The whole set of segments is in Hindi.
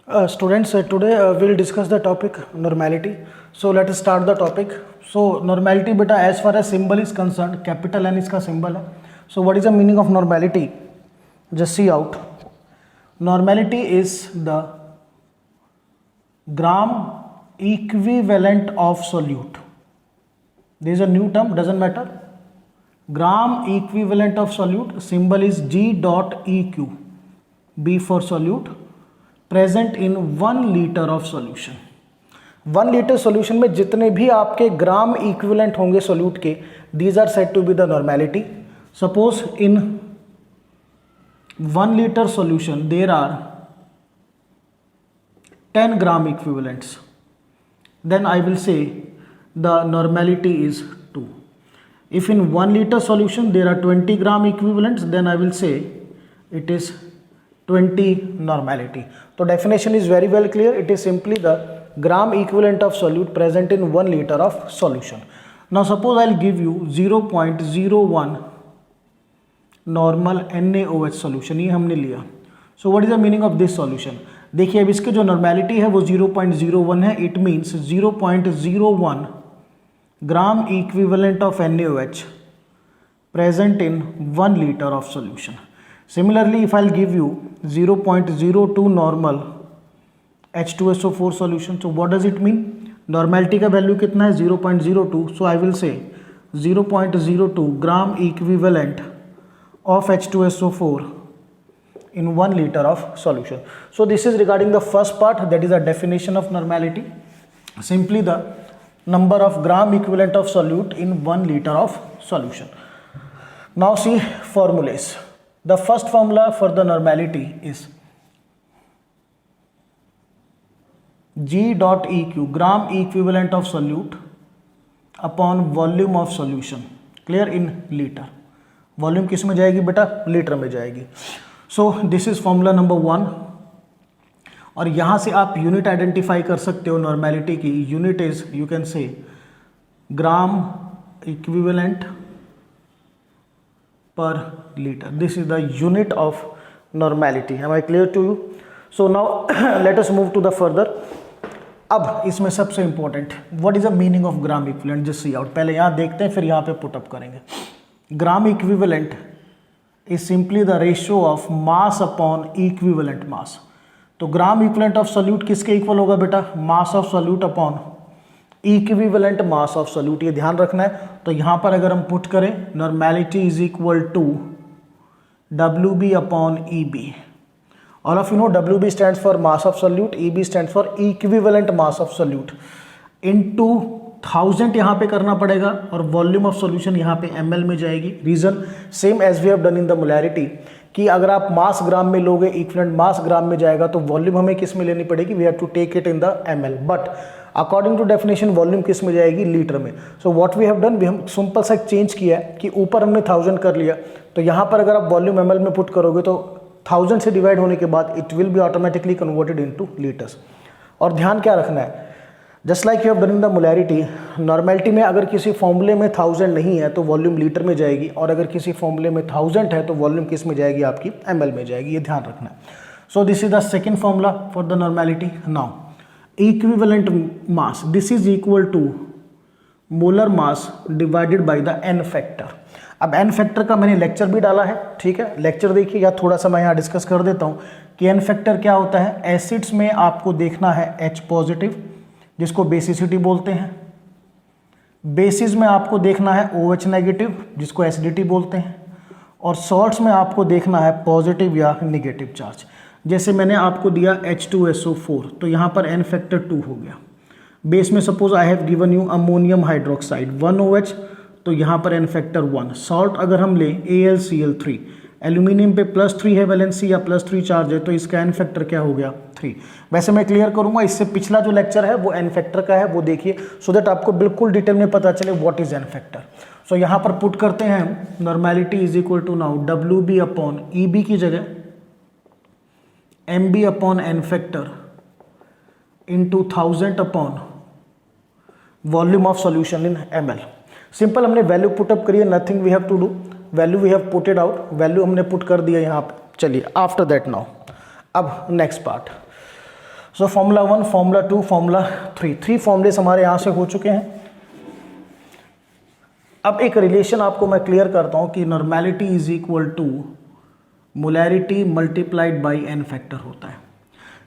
Students, today we'll discuss the topic normality. So let us start the topic. So normality beta, as far as symbol is concerned, capital N इसका symbol है. So what is the meaning of normality? Just see out. Normality is the gram equivalent of solute. There is a new term, doesn't matter. Gram equivalent of solute, symbol is G dot EQ. B for solute. Present in 1 litre of solution. 1 litre solution में जितने भी आपके ग्राम इक्विवेलेंट होंगे सॉल्यूट के, these are said to be the normality. Suppose in 1 litre solution there are 10 gram equivalents, then I will say the normality is 2. If in 1 litre solution there are 20 gram equivalents, then I will say it is 20 normality. So definition is very well clear. It is simply the gram equivalent of solute present in 1 liter of solution. Now suppose I'll give you 0.01 normal NaOH solution. ये हमने लिया. So what is the meaning of this solution? देखिए अब इसके जो normality है वो 0.01 है. It means 0.01 gram equivalent of NaOH present in 1 liter of solution. Similarly, if I'll give you 0.02 normal H2SO4 solution, so what does it mean? Normality का वैल्यू कितना है? 0.02. So I will say 0.02 gram equivalent of H2SO4 in 1 liter of solution. So this is regarding the first part, that is a definition of normality. Simply the number of gram equivalent of solute in 1 liter of solution. Now see formulas. The first formula for the normality is G dot EQ, gram equivalent of solute upon volume of solution. Clear? In liter. Volume किस में जाएगी बेटा? लीटर में जाएगी. So this is formula number 1. और यहाँ से आप यूनिट आइडेंटिफाई कर सकते हो नॉर्मेलिटी की. यूनिट इज, यू कैन से gram equivalent per liter. This is the unit of normality. Am I clear to you? So now let us move to the further. अब इसमें सबसे important, what is the meaning of gram equivalent? Just see out. पहले यहाँ देखते हैं, फिर यहाँ पे पुट अप करेंगे. Gram equivalent is simply the ratio of mass upon equivalent mass. तो ग्राम इक्विवेलेंट ऑफ सोल्यूट किसके इक्वल होगा बेटा? मास of solute upon equivalent mass of solute. ये ध्यान रखना है. तो यहां पर अगर हम पुट करें, normality is equal to WB upon EB. All of you know WB stands for mass of solute, EB stands for equivalent mass of solute. Into 1000 यहां पे करना पड़ेगा और वॉल्यूम ऑफ सॉल्यूशन यहां पे ml में जाएगी. Reason same as we have done in the molarity, कि अगर आप मास ग्राम में लोगे, इक्विवेलेंट मास ग्राम में जाएगा, तो वॉल्यूम हमें किस में लेनी पड़ेगी? We have to take it in the ml. But according to definition volume किस में जाएगी? लीटर में. So what we have done, हम सिंपल सा चेंज किया है कि ऊपर हमने 1000 कर लिया, तो यहाँ पर अगर आप वॉल्यूम ml में पुट करोगे तो 1000 से डिवाइड होने के बाद it will be automatically converted into litres. और ध्यान क्या रखना है, just like you have done in the molarity, normality में अगर किसी फॉर्मूले में 1000 नहीं है तो वॉल्यूम लीटर में जाएगी, और अगर किसी फॉर्मूले में 1000 है तो वॉल्यूम किस में जाएगी? आपकी ml में जाएगी. ये ध्यान रखना है. सो this is the second formula for the normality. Now equivalent mass, this is equal to molar mass divided by the n factor. अब n फैक्टर का मैंने लेक्चर भी डाला है, ठीक है. लेक्चर देखिए, या थोड़ा सा मैं यहाँ डिस्कस कर देता हूँ कि n फैक्टर क्या होता है. एसिड्स में आपको देखना है H पॉजिटिव, जिसको बेसिसिटी बोलते हैं. बेसिस में आपको देखना है OH नेगेटिव, जिसको एसिडिटी बोलते हैं. और सॉल्ट्स में आपको देखना है पॉजिटिव या निगेटिव चार्ज. जैसे मैंने आपको दिया H2SO4, तो यहाँ पर n फैक्टर 2 हो गया. बेस में suppose I have given you ammonium hydroxide 1 OH, तो यहाँ पर n फैक्टर 1. सॉल्ट अगर हम लें AlCl3, एल्यूमिनियम पे +3 है वैलेंसी या +3 चार्ज है, तो इसका n फैक्टर क्या हो गया? 3. वैसे मैं क्लियर करूंगा, इससे पिछला जो लेक्चर है वो n फैक्टर का है, वो देखिए, सो दैट आपको बिल्कुल डिटेल में पता चले what is n factor. So यहाँ पर पुट करते हैं हम, normality is equal to now WB upon EB की जगह MB upon n factor into 1000 upon volume of solution in ml. Simple हमने वैल्यू पुटअप करी है, nothing we have to do. Value we have putted out, value हमने पुट कर दिया यहाँ पे. चलिए आफ्टर दैट नाउ, अब next part. So formula 1, formula 2, formula 3, 3 formulas हमारे यहाँ से हो चुके हैं। अब एक रिलेशन आपको मैं क्लियर करता हूँ कि normality is equal to molarity multiplied by N factor होता है,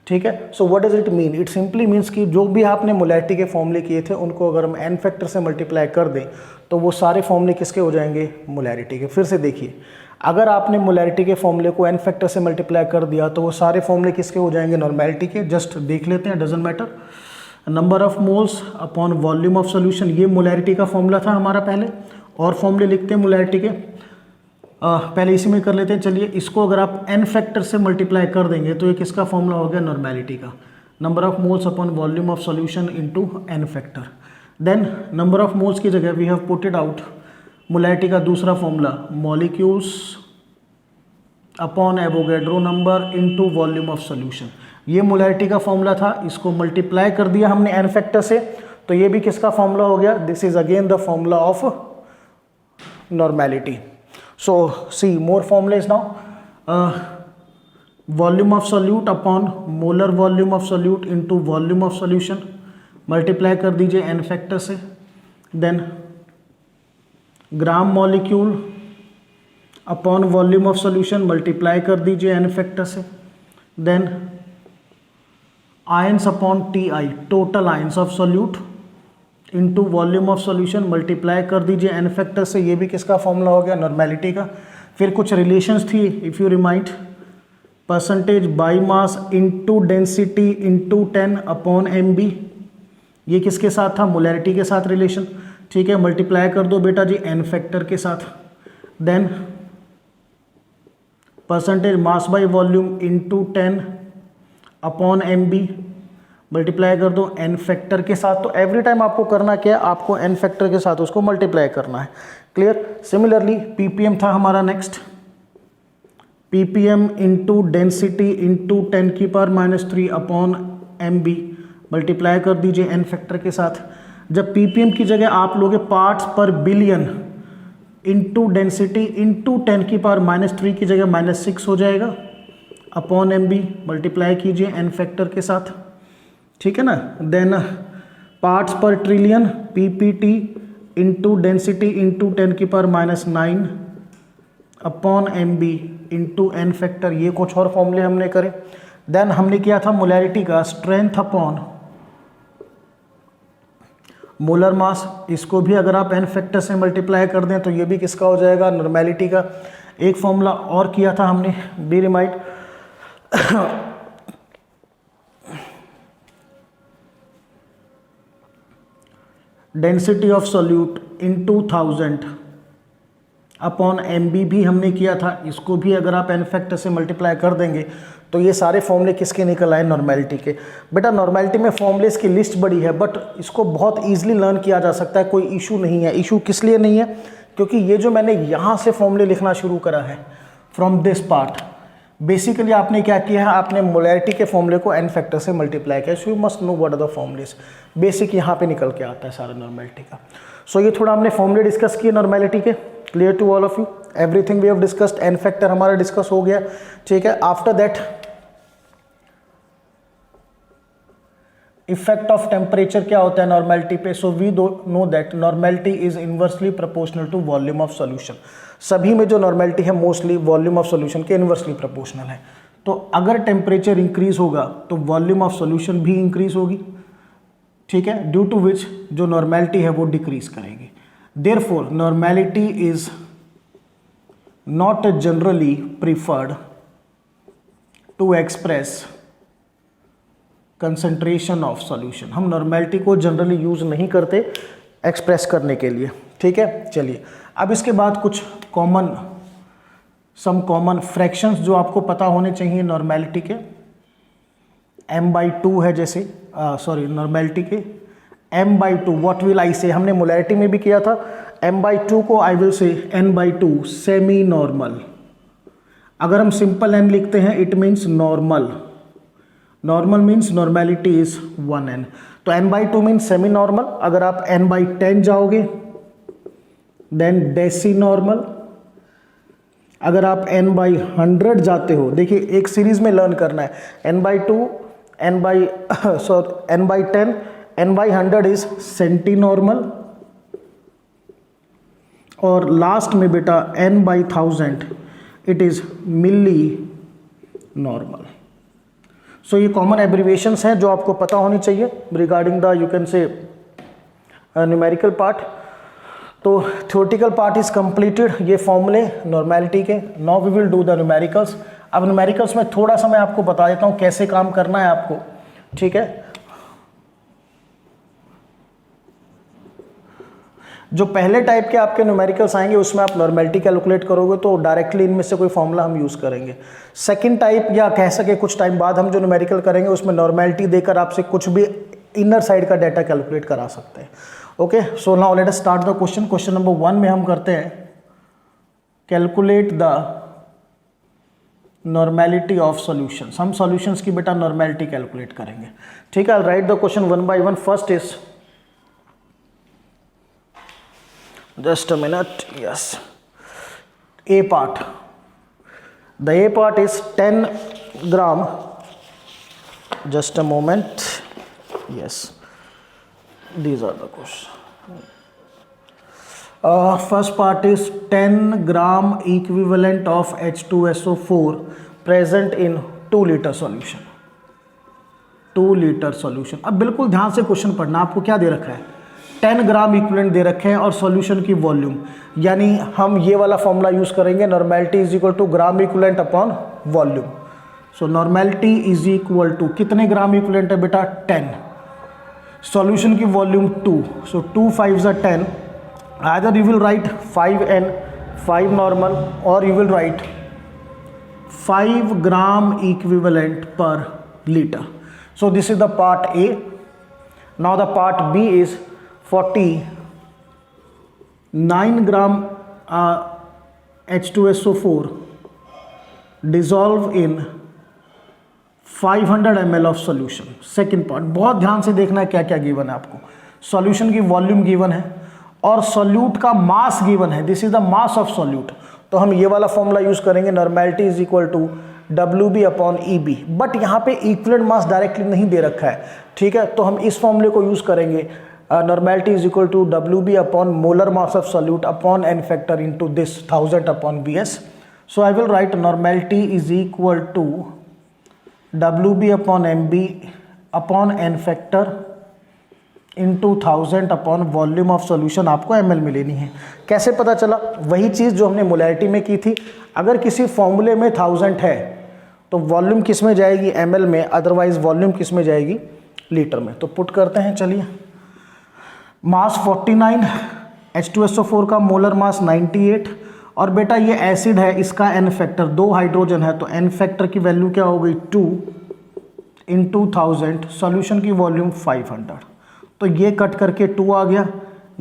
ठीक है। So what does it mean? It simply means कि जो भी आपने मोलैरिटी के फॉर्मूले किए थे उनको अगर हम एन फैक्टर से मल्टीप्लाई कर दें तो वो सारे फॉर्मूले किसके हो जाएंगे? मोलैरिटी के। फिर से देखिए, अगर आपने मोलैरिटी के फॉर्मूले को एन फैक्टर से मल्टीप्लाई कर दिया तो वो सारे फॉर्मूले किसके हो जाएंगे? नॉर्मेलिटी के। जस्ट देख लेते हैं, doesn't matter. Number of moles upon volume of solution, ये मोलैरिटी का फॉर्मूला था हमारा पहले, और फॉर्मूले लिखते हैं मोलैरिटी के। पहले इसी में कर लेते हैं। चलिए, इसको अगर आप एन फैक्टर से मल्टीप्लाई कर देंगे तो ये किसका फॉर्मूला हो गया? नॉर्मेलिटी का। Number of moles upon volume of solution into N factor. Then number of moles की जगह we have put it out molarity का दूसरा formula, molecules upon Avogadro number into volume of solution. ये मोलैरिटी का फॉर्मूला था, इसको मल्टीप्लाई कर दिया हमने एन फैक्टर से, तो ये भी किसका फॉर्मूला हो गया? This is again the formula of normality. So see more formulas now. Volume of solute upon molar volume of solute into volume of solution, multiply कर दीजिए n फैक्टर से। Then gram molecule upon volume of solution, multiply कर दीजिए n फैक्टर से। Then ions upon Ti, total ions of solute into volume of solution, multiply कर दीजिए एन फैक्टर से। ये भी किसका फॉर्मूला हो गया? नॉर्मेलिटी का। फिर कुछ रिलेशंस थी, if you remind, percentage by mass into density into 10 upon mb, ये किसके साथ था? मोलैरिटी के साथ रिलेशन, ठीक है। मल्टीप्लाई कर दो बेटा जी एन फैक्टर के साथ। Then percentage mass by volume into 10 upon mb, multiply कर दो एन फैक्टर के साथ। तो एवरी टाइम आपको करना क्या है? आपको एन फैक्टर के साथ उसको मल्टीप्लाई करना है। क्लियर? सिमिलरली पीपीएम था हमारा next, ppm into density into 10 की पावर -3 अपॉन mb, मल्टीप्लाई कर दीजिए एन फैक्टर के साथ। जब पीपीएम की जगह आप लोगे parts per billion into density into 10 की पावर -3 की जगह -6 हो जाएगा अपॉन mb, मल्टीप्लाई कीजिए एन फैक्टर के साथ, ठीक है ना। Then parts per trillion, PPT into density into 10 की power -9 upon mb into N factor. ये कुछ और फॉर्मूले हमने करे। देन हमने किया था मोलैरिटी का स्ट्रेंथ अपॉन मोलर मास, इसको भी अगर आप एन फैक्टर से मल्टीप्लाई कर दें तो ये भी किसका हो जाएगा? नॉर्मेलिटी का। एक फॉर्मूला और किया था हमने, be remind, density of solute into 1000 upon mb भी हमने किया था। इसको भी अगर आप एन फैक्टर से मल्टीप्लाई कर देंगे तो ये सारे फॉर्मूले किसके निकल आए? नॉर्मेलिटी के। बेटा नॉर्मेलिटी में फॉर्मूलेस की लिस्ट बड़ी है, बट इसको बहुत ईजिली लर्न किया जा सकता है, कोई इशू नहीं है। इशू किस लिए नहीं है? क्योंकि ये जो मैंने यहाँ से फॉर्मूले लिखना शुरू करा है फ्रॉम दिस पार्ट, बेसिकली आपने क्या किया है? आपने मोलैरिटी के फॉर्मूले को एन फैक्टर से मल्टीप्लाई किया। So you must know what are the formulas. Basic यहाँ पे निकल के आता है सारा नॉर्मेलिटी का। सो ये थोड़ा हमने फॉर्मूले डिस्कस किए नॉर्मेलिटी के। Clear to all of you? Everything we have discussed. N factor हमारा डिस्कस हो गया, ठीक है। After that effect of temperature क्या होता है नॉर्मेलिटी पे? So we know that normality is inversely proportional to volume of solution. सभी में जो नॉर्मेलिटी है मोस्टली वॉल्यूम ऑफ सॉल्यूशन के इनवर्सली प्रोपोर्शनल है। तो अगर टेम्परेचर इंक्रीज होगा तो वॉल्यूम ऑफ सॉल्यूशन भी इंक्रीज होगी, ठीक है, ड्यू टू विच जो नॉर्मेलिटी है वो डिक्रीज करेगी। Therefore normality is not generally preferred to express concentration of solution. हम नॉर्मेलिटी को जनरली यूज नहीं करते एक्सप्रेस करने के लिए, ठीक है। चलिए अब इसके बाद कुछ कॉमन फ्रैक्शंस जो आपको पता होने चाहिए नॉर्मेलिटी के। m/2 है जैसे, नॉर्मेलिटी के m/2 व्हाट विल आई से, हमने मोलैरिटी में भी किया था। m/2 को आई विल से n/2 सेमी नॉर्मल। अगर हम सिंपल n लिखते हैं it means normal. Normal means normality is 1n। तो n/2 मीन्स सेमी नॉर्मल। अगर आप n/10 जाओगे देन डेसी नॉर्मल। अगर आप n/100 जाते हो, देखिए एक सीरीज में लर्न करना है। n/2 n/10, n/100 is centi normal, और लास्ट में बेटा n/1000 it is milli normal. So ये कॉमन एब्रीविएशंस हैं जो आपको पता होनी चाहिए regarding the you can say numerical part. तो थ्योरेटिकल पार्ट इज कंप्लीटेड. ये फॉर्मूले नॉर्मेलिटी के. Now we will do the numericals. अब न्यूमेरिकल्स में थोड़ा सा मैं आपको बता देता हूँ कैसे काम करना है आपको, ठीक है. जो पहले टाइप के आपके न्यूमेरिकल्स आएंगे उसमें आप नॉर्मेलिटी कैलकुलेट करोगे तो डायरेक्टली इनमें से कोई फॉर्मूला हम यूज़ करेंगे. सेकंड टाइप या कह सके कुछ टाइम बाद हम जो न्यूमेरिकल करेंगे उसमें नॉर्मेलिटी देकर आपसे कुछ भी इनर साइड का डाटा कैलकुलेट करा सकते हैं. Okay, so now let us start the question. Question number 1 में हम करते हैं calculate the normality of solutions. हम सॉल्यूशंस की बेटा नॉर्मेलिटी कैलकुलेट करेंगे, ठीक है. I write the question one by one. First is just a minute, yes, A part. The A part is 10 gram. Just a moment. Yes, these are the questions. First part is 10 gram equivalent of H2SO4 present in 2 liter solution. 2 liter solution. अब बिल्कुल ध्यान से क्वेश्चन पढ़ना. आपको क्या दे रखा है? 10 ग्राम इक्विवेलेंट दे रखे हैं और सॉल्यूशन की वॉल्यूम, यानी हम ये वाला फॉर्मूला यूज करेंगे normality is equal to gram equivalent upon volume. So normality is equal to कितने ग्राम इक्विवेलेंट है बेटा? 10. सॉल्यूशन की volume 2. So 2 5s are 10. Either you will write 5n 5 normal और you will write 5 gram equivalent per litre. So this is the part A. Now the part B is 49 gram H2SO4 dissolve in 500 ml of solution. Second part बहुत ध्यान से देखना है क्या क्या गिवन है आपको. सॉल्यूशन की वॉल्यूम गिवन है और सॉल्यूट का मास गिवन है. This is the mass of solute. तो हम ये वाला फॉर्मूला यूज करेंगे normality is equal to WB upon EB. But यहाँ पे इक्विवेलेंट मास डायरेक्टली नहीं दे रखा है, ठीक है. तो हम इस फॉर्मूले को यूज करेंगे normality is equal to WB upon molar mass of solute upon n factor into this 1000 upon BS. So I will write normality is equal to WB upon MB upon n factor into 1000 upon volume of solution. आपको ml में लेनी है. कैसे पता चला? वही चीज़ जो हमने मोलैरिटी में की थी. अगर किसी फॉर्मूले में 1000 है तो वॉल्यूम किस में जाएगी? ml में. अदरवाइज वॉल्यूम किस में जाएगी? लीटर में. तो पुट करते हैं. चलिए, मास 49, H2SO4 का मोलर मास 98, और बेटा ये एसिड है, इसका n फैक्टर 2 हाइड्रोजन है तो n फैक्टर की वैल्यू क्या हो गई? 2 इंटू 1000. सॉल्यूशन की वॉल्यूम 500. तो ये कट करके 2 आ गया,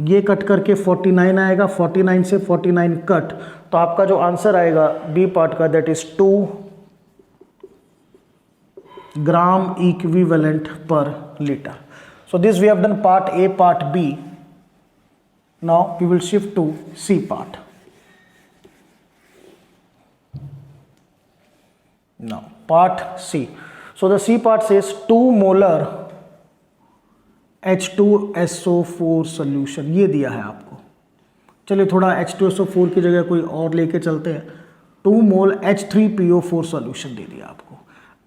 ये कट करके 49 आएगा, 49 से 49 कट. तो आपका जो आंसर आएगा बी पार्ट का that is 2 gram equivalent per litre. So this we have done part A, part B. Now we will shift to C part. Now part C. So the C part says 2 molar H2SO4 solution. ये दिया है आपको. चलिए थोड़ा H2SO4 की जगह कोई और लेके चलते हैं. 2 मोल H3PO4 सॉल्यूशन दे दिया आपको.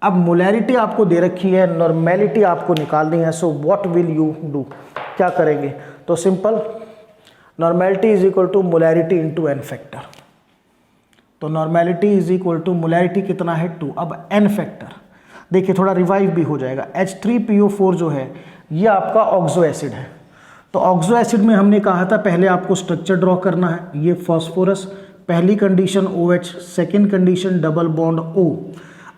अब मोलैरिटी आपको दे रखी है, नॉर्मेलिटी आपको निकालनी है. So what will you do? क्या करेंगे? तो simple, normality is equal to molarity into n factor. तो normality is equal to molarity कितना है? 2. अब n फैक्टर देखिए थोड़ा रिवाइव भी हो जाएगा. H3PO4 जो है ये आपका ऑक्सो एसिड है. तो ऑक्सो एसिड में हमने कहा था पहले आपको स्ट्रक्चर ड्रॉ करना है. ये फॉस्फोरस, पहली condition OH, second condition double bond O.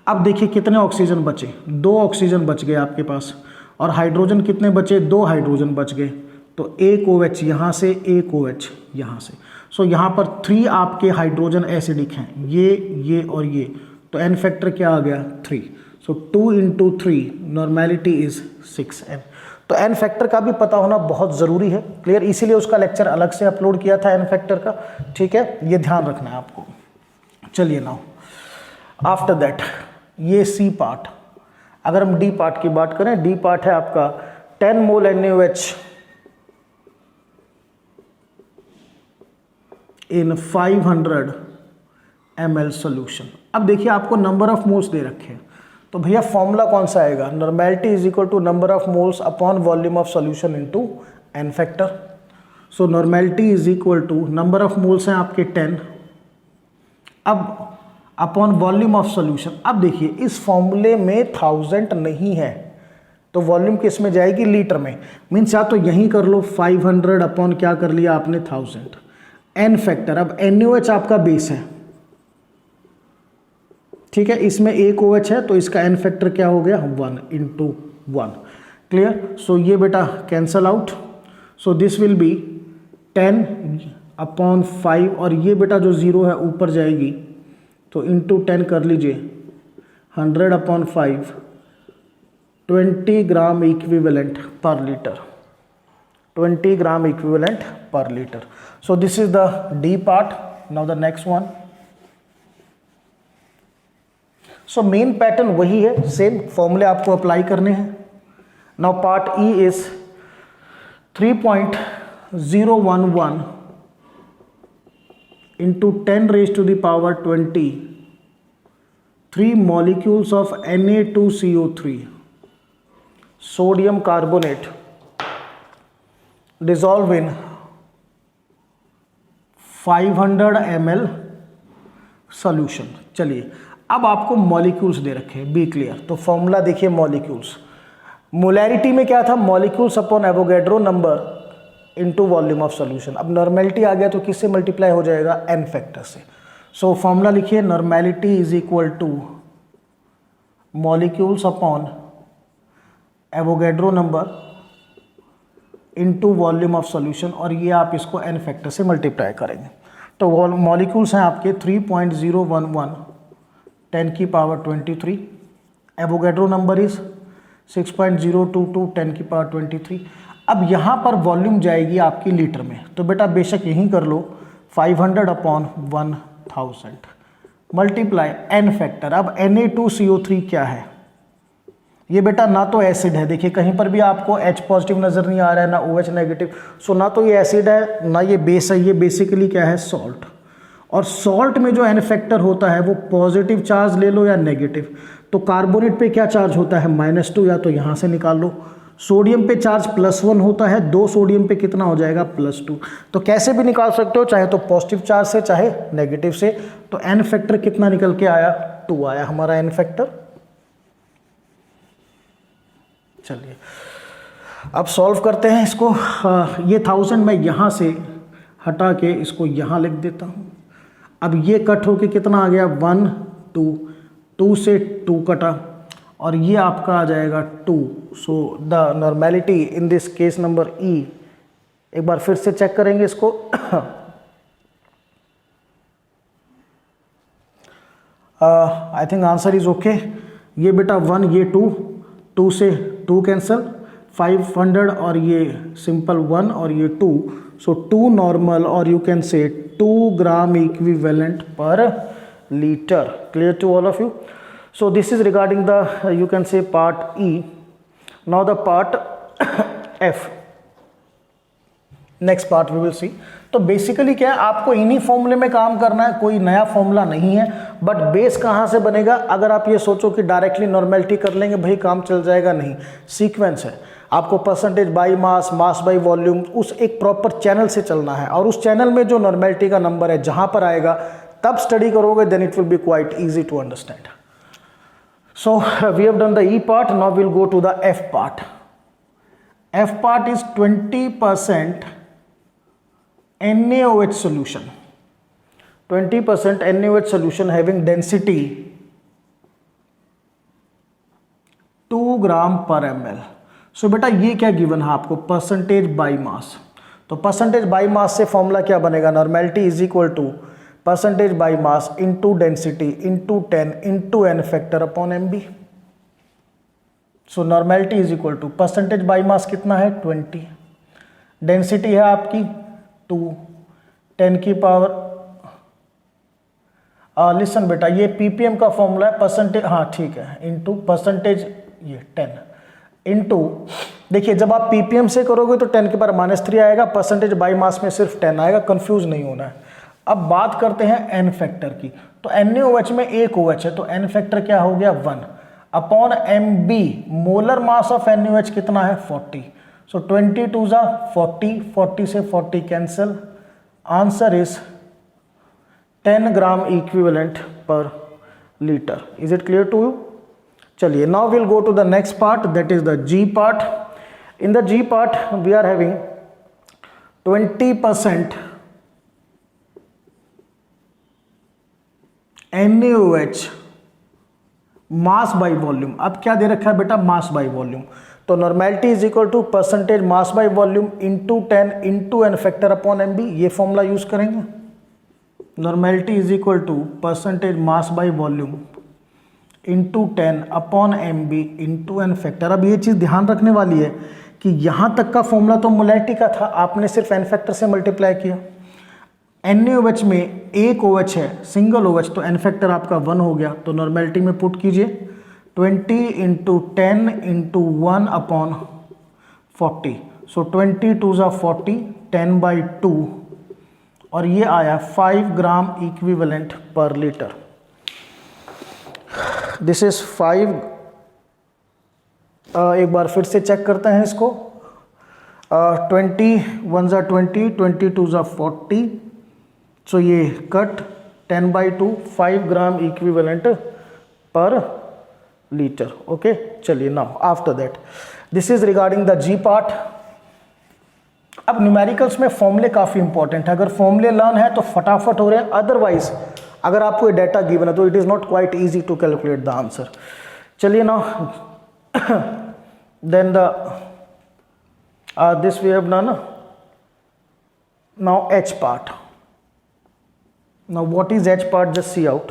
अब देखिए कितने ऑक्सीजन बचे? 2 ऑक्सीजन बच गए आपके पास. और हाइड्रोजन कितने बचे? 2 हाइड्रोजन बच गए. तो एक OH यहाँ से, एक OH यहाँ से. सो यहाँ पर 3 आपके हाइड्रोजन एसिडिक हैं, ये और ये. तो n फैक्टर क्या आ गया? 3. सो 2 इंटू 3 नॉर्मेलिटी इज 6n. तो n फैक्टर का भी पता होना बहुत ज़रूरी है. क्लियर? इसीलिए उसका लेक्चर अलग से अपलोड किया था n फैक्टर का, ठीक है. ये ध्यान रखना है आपको. चलिए नाउ आफ्टर दैट ये C पार्ट. अगर हम डी पार्ट की बात करें, डी पार्ट है आपका 10 मोल NaOH इन 500 ml सोल्यूशन। अब देखिए आपको नंबर ऑफ मोल्स दे रखे हैं, तो भैया फॉर्मूला कौन सा आएगा, normality is equal to number of moles upon volume of solution into n factor. So normality is equal to number of moles हैं आपके 10, अब अपॉन वॉल्यूम ऑफ सोल्यूशन। अब देखिए इस फॉर्मूले में 1000 नहीं है, तो वॉल्यूम किस में जाएगी, लीटर में। मीन्स या तो यहीं कर लो 500 अपॉन क्या कर लिया आपने 1000 n फैक्टर। अब NaOH आपका बेस है, ठीक है, इसमें एक OH है तो इसका n फैक्टर क्या हो गया 1 इंटू 1। क्लियर। सो ये बेटा cancel out, so this will B 10 upon 5 और ये बेटा जो 0 है ऊपर जाएगी तो इंटू 10 कर लीजिए, 100 upon 5 20 gram equivalent per litre, 20 gram equivalent per litre. So this is the D part. Now the next one. So main pattern वही है, सेम फॉर्मूले आपको अप्लाई करने हैं। Now part E is 3.011 into 10 raised to the power 20 3 molecules of Na2CO3 sodium carbonate dissolve in 500 ml solution। चलिए अब आपको मॉलिक्यूल्स दे रखे हैं, बी क्लियर। तो फॉर्मूला देखिए, मॉलिक्यूल्स, मोलैरिटी में क्या था, molecules upon Avogadro number into volume of solution. अब नॉर्मेलिटी आ गया तो किससे मल्टीप्लाई हो जाएगा, n फैक्टर से। सो फॉर्मूला लिखिए, normality is equal to molecules upon Avogadro number into volume of solution, और ये आप इसको n फैक्टर से मल्टीप्लाई करेंगे। तो मॉलिक्यूल्स हैं आपके 3.011 10 की पावर 23, एवोगैड्रो नंबर इज 6.022 10 की पावर 23। अब यहाँ पर वॉल्यूम जाएगी आपकी लीटर में, तो बेटा बेशक यहीं कर लो 500 अपॉन 1000 मल्टीप्लाई n फैक्टर। अब Na2CO3 क्या है, ये बेटा ना तो एसिड है, देखिए कहीं पर भी आपको H पॉजिटिव नज़र नहीं आ रहा है, ना OH नेगेटिव। सो ना तो ये एसिड है ना ये बेस है, ये बेसिकली क्या है, सॉल्ट। और सॉल्ट में जो n फैक्टर होता है वो पॉजिटिव चार्ज ले लो या नेगेटिव। तो कार्बोनेट पे क्या चार्ज होता है, -2, या तो यहाँ से निकाल लो। सोडियम पे चार्ज +1 होता है, 2 सोडियम पे कितना हो जाएगा, +2। तो कैसे भी निकाल सकते हो, चाहे तो पॉजिटिव चार्ज से चाहे नेगेटिव से। तो n फैक्टर कितना निकल के आया, 2 आया हमारा n फैक्टर। चलिए अब सॉल्व करते हैं इसको। ये 1000 मैं यहाँ से हटा के इसको यहाँ लिख देता हूँ। अब ये कट होके कितना आ गया, 1 2 2 से 2 कटा और ये आपका आ जाएगा 2। So the normality in this case number ई, एक बार फिर से चेक करेंगे इसको। I think answer is okay. ये बेटा 1, ये 2, 2 से 2 कैंसल, 500 और ये सिंपल 1 और ये 2। सो 2 नॉर्मल और you can say 2 gram equivalent per litre. Clear to all of you? So this is regarding the you can say part E. Now the part F, next part we will see. तो बेसिकली क्या है, आपको इन्हीं फॉर्मूले में काम करना है, कोई नया फॉर्मूला नहीं है। बट बेस कहाँ से बनेगा, अगर आप ये सोचो कि डायरेक्टली नॉर्मेलिटी कर लेंगे भाई काम चल जाएगा, नहीं, सीक्वेंस है। आपको percentage by mass, mass by volume, उस एक प्रॉपर चैनल से चलना है, और उस चैनल में जो नॉर्मेलिटी का नंबर है जहाँ पर आएगा तब स्टडी करोगे, then it will be quite easy to understand. So we have done the E part, now we'll go to the F part. F part is 20% NaOH solution. 20% NaOH solution having density 2 ग्राम पर ml. So बेटा ये क्या गिवन है आपको, परसेंटेज बाई मास। तो परसेंटेज बाई मास से फॉर्मूला क्या बनेगा, normality is equal to percentage by mass into density into 10 into n factor upon mb। So normality is equal to percentage by mass कितना है, 20, डेंसिटी है आपकी 2, 10 की पावर, लिसन बेटा ये ppm का फॉर्मूला है, परसेंटेज, हाँ ठीक है, इंटू परसेंटेज ये 10 इंटू, देखिए जब आप ppm से करोगे तो 10 की पावर -3 आएगा, परसेंटेज बाई मास में सिर्फ 10 आएगा, कंफ्यूज नहीं होना है। अब बात करते हैं एन फैक्टर की, तो NaOH में एक OH है तो एन फैक्टर क्या हो गया 1 upon Mb, molar mass of NaOH कितना है 40, सो 20 2 जा 40, 40 से 40 cancel, answer is 10 gram equivalent per litre. Is it clear to you? चलिए now will go to the next part, that is the G part. In the G part we are having 20% NaOH mass by volume. अब क्या दे रखा है बेटा, मास बाई वॉल्यूम, तो normality is equal to percentage mass by volume into 10 into N factor upon M B, ये फॉर्मूला यूज करेंगे। Normality is equal to percentage mass by volume into 10 upon M B into N factor. अब ये चीज़ ध्यान रखने वाली है कि यहाँ तक का फॉर्मूला तो मोलैरिटी का था, आपने सिर्फ एन फैक्टर से मल्टीप्लाई किया। NaOH में एक OH है, सिंगल OH, तो एन फैक्टर आपका 1 हो गया, तो नॉर्मेलिटी में पुट कीजिए 20 इंटू 10 इंटू 1 अपॉन 40, सो 20 2 जा 40, 10/2, और ये आया 5 gram equivalent per litre. This is 5, एक बार फिर से चेक करते हैं इसको, 20 1 जा 20, 20 2 जा 40, सो ये cut 10/2, 5 gram equivalent per litre. Okay, चलिए now after that this is regarding the G part. अब न्यूमेरिकल्स में फॉर्मूले काफ़ी इंपॉर्टेंट है, अगर फॉर्मूले लर्न है तो फटाफट हो रहे हैं, अदरवाइज अगर आपको ये डाटा गिवन है तो it is not quite easy to calculate the answer. चलिए now then the this we have done, now H part. Now what is H part? Just see out.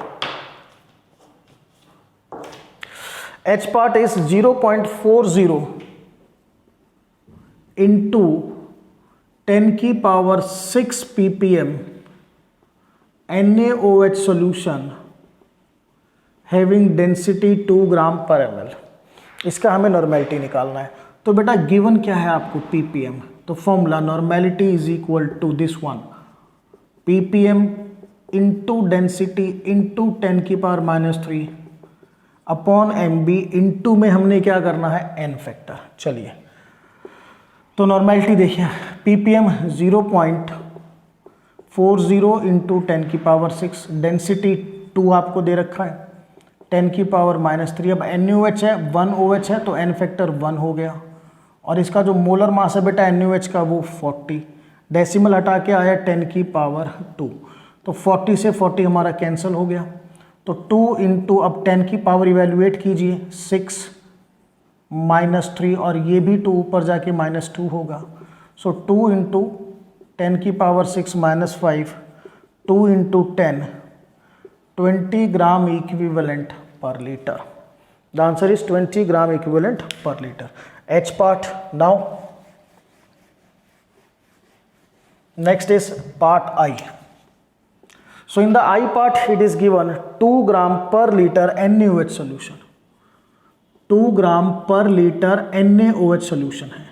H part is 0.40 into 10 की power 6 ppm NaOH solution having density 2 ग्राम पर ml। इसका हमें नॉर्मेलिटी निकालना है, तो बेटा गिवन क्या है आपको ppm, तो formula normality is equal to this one, ppm into density into 10 की power -3 upon M B, into में हमने क्या करना है एन फैक्टर। चलिए तो नॉर्मेलिटी देखिए, ppm 0.40 इंटू 10 की पावर 6, डेंसिटी 2 आपको दे रखा है, 10 की पावर -3। अब NaOH है, 1 OH है, तो एन फैक्टर 1 हो गया, और इसका जो मोलर मास है बेटा NaOH का वो 40, डेसिमल हटा के आया 10 की पावर 2, तो 40 से 40 हमारा कैंसिल हो गया, तो 2 इंटू, अब 10 की पावर इवेल्युएट कीजिए, 6 -3, और ये भी 2 ऊपर जाके -2 होगा, सो 2 इंटू 10 की power 6 -5, 2 into 10, 20 gram equivalent per litre. The answer is 20 gram equivalent per litre. H part. Now next is part I. So in the I part it is given 2 gram per liter NaOH solution, 2 gram per litre NaOH solution है।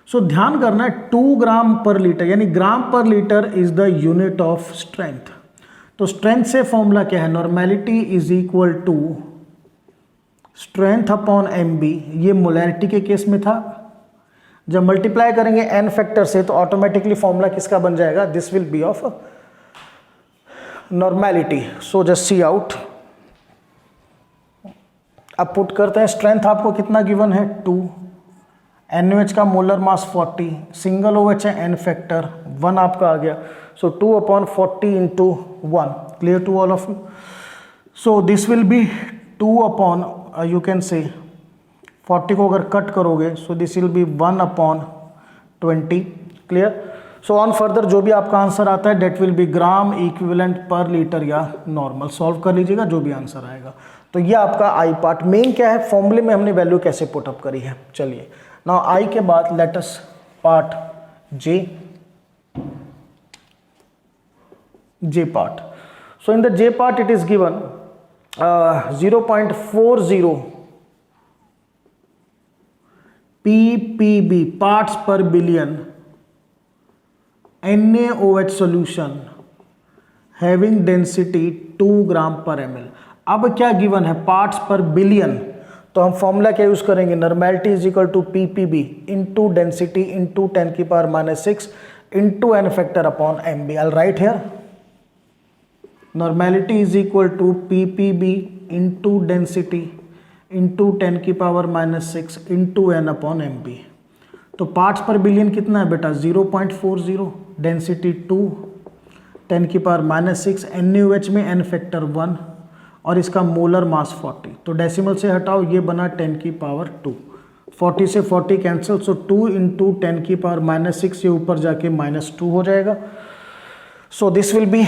So ध्यान करना है 2 ग्राम पर लीटर, यानी gram per litre is the unit of strength. तो स्ट्रेंथ से फॉर्मूला क्या है, normality is equal to strength upon M B, ये मोलैरिटी के केस में था। जब मल्टीप्लाई करेंगे एन फैक्टर से तो ऑटोमेटिकली फॉर्मूला किसका बन जाएगा, this will B of normality. So just see out, अब पुट करते हैं, स्ट्रेंथ आपको कितना गिवन है 2, NaOH का मोलर मास 40, सिंगल OH है, एन फैक्टर 1 आपका आ गया, so 2 upon 40 into 1, clear to all of you. So this will be 2 upon, you can say 40 को अगर कट करोगे so this will be 1 upon 20, clear. So on further जो भी आपका आंसर आता है that will be gram equivalent per litre या नॉर्मल, सॉल्व कर लीजिएगा जो भी आंसर आएगा। तो ये आपका आई पार्ट। मेन क्या है, फॉर्मूले में हमने वैल्यू कैसे पुटअप करी है। चलिए नाउ आई के बाद let us part J part. So in the J part it is given 0.40 ppb parts per billion NaOH solution having density 2 ग्राम पर ml। अब क्या गिवन है, पार्ट्स पर बिलियन, तो हम फॉर्मूला क्या यूज करेंगे, normality is equal to PPB into density into 10⁻⁻6 into N factor upon MB. I write here normality is equal to PPB into density into 10⁻⁻6 into N upon MB. तो पार्ट्स पर बिलियन कितना है बेटा 0.40, डेंसिटी 2, 10⁻⁻6, NaOH में n फैक्टर 1 और इसका मोलर मास 40। तो डेसिमल से हटाओ, ये बना 10⁻², 40 से 40 कैंसिल, सो 2 इंटू 10⁻⁻6 ये ऊपर जाके -2 हो जाएगा। सो this will be